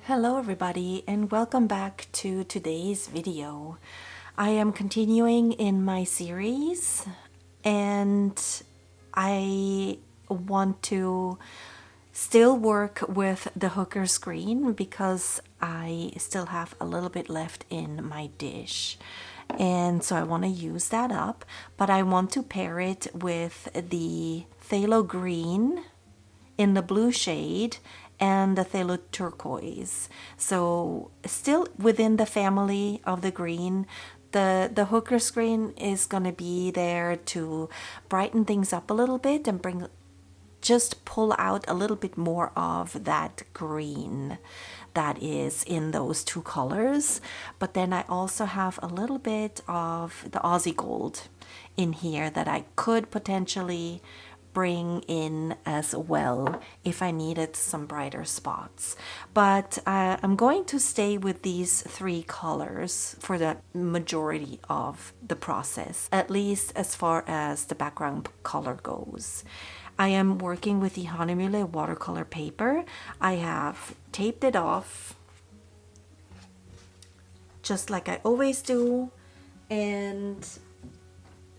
Hello everybody and welcome back to today's video. I am continuing in my series and I want to still work with the hooker screen because I still have a little bit left in my dish. And so I want to use that up, but I want to pair it with the phthalo green in the blue shade and the phthalo turquoise. So still within the family of the green. The hooker screen is going to be there to brighten things up a little bit and just pull out a little bit more of that green that is in those two colors. But then I also have a little bit of the Aussie gold in here that I could potentially bring in as well if I needed some brighter spots. But I'm going to stay with these three colors for the majority of the process, at least as far as the background color goes. I am working with the Hahnemühle watercolor paper. I have taped it off just like I always do, and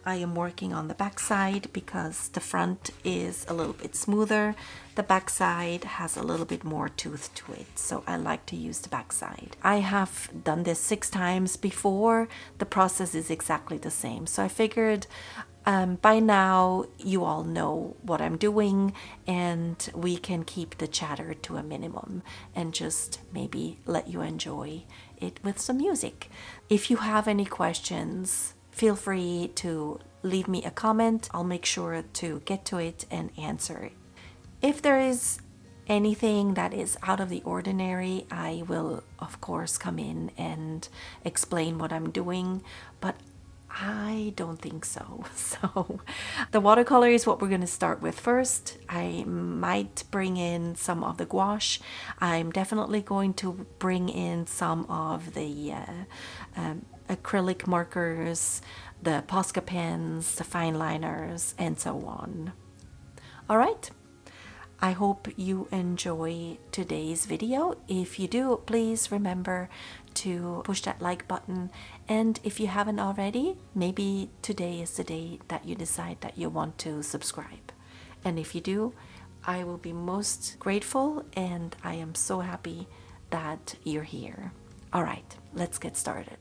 I am working on the back side because the front is a little bit smoother. The back side has a little bit more tooth to it, so I like to use the back side. I have done this 6 times before. The process is exactly the same, so I figured by now you all know what I'm doing and we can keep the chatter to a minimum and just maybe let you enjoy it with some music. If you have any questions, feel free to leave me a comment. I'll make sure to get to it and answer it. If there is anything that is out of the ordinary, I will of course come in and explain what I'm doing, but I don't think so. So the watercolor is what we're going to start with first. I might bring in some of the gouache. I'm definitely going to bring in some of the acrylic markers, the Posca pens, the fine liners, and so on. All right. I hope you enjoy today's video. If you do, please remember to push that like button. And if you haven't already, maybe today is the day that you decide that you want to subscribe. And if you do, I will be most grateful, and I am so happy that you're here. All right, let's get started.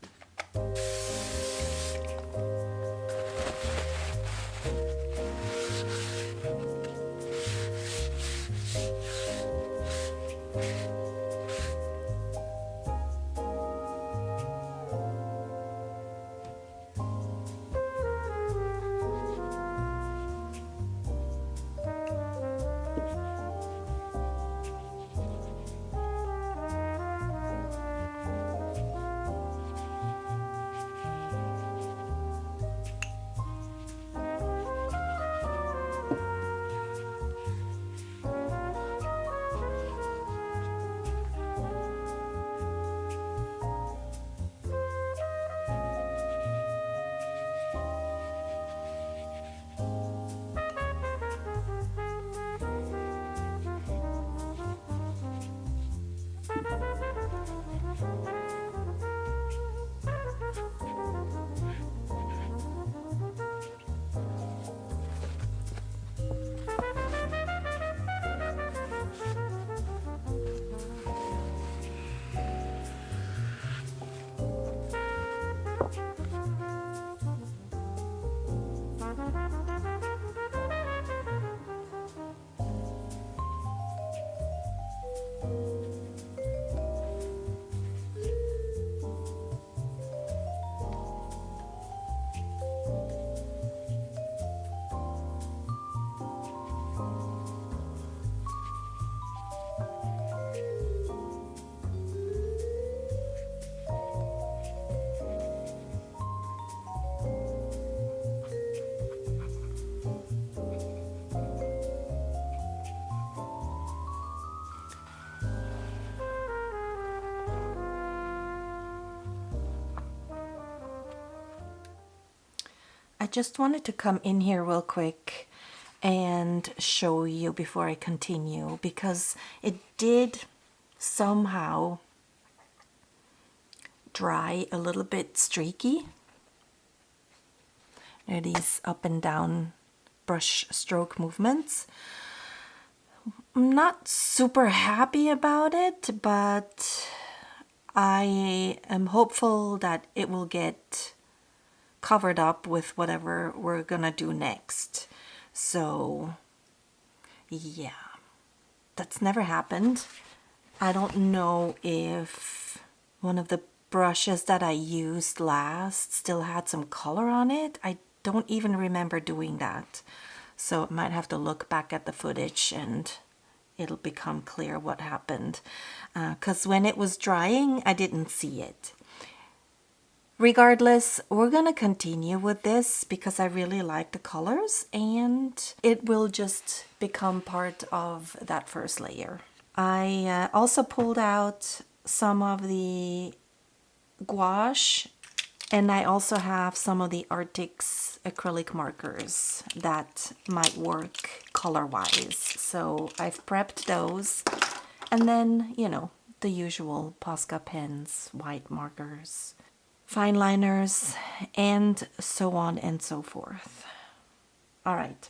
I just wanted to come in here real quick and show you before I continue, because it did somehow dry, a little bit streaky. There are these up and down brush stroke movements. I'm not super happy about it, but I am hopeful that it will get covered up with whatever we're gonna do next. So yeah, that's never happened. I don't know if one of the brushes that I used last still had some color on it. I don't even remember doing that. So I might have to look back at the footage and it'll become clear what happened. Because when it was drying, I didn't see it. Regardless, we're gonna continue with this because I really like the colors and it will just become part of that first layer. I also pulled out some of the gouache, and I also have some of the Arrtx acrylic markers that might work color-wise. So I've prepped those, and then, you know, the usual Posca pens, white markers, fine liners, and so on and so forth. All right.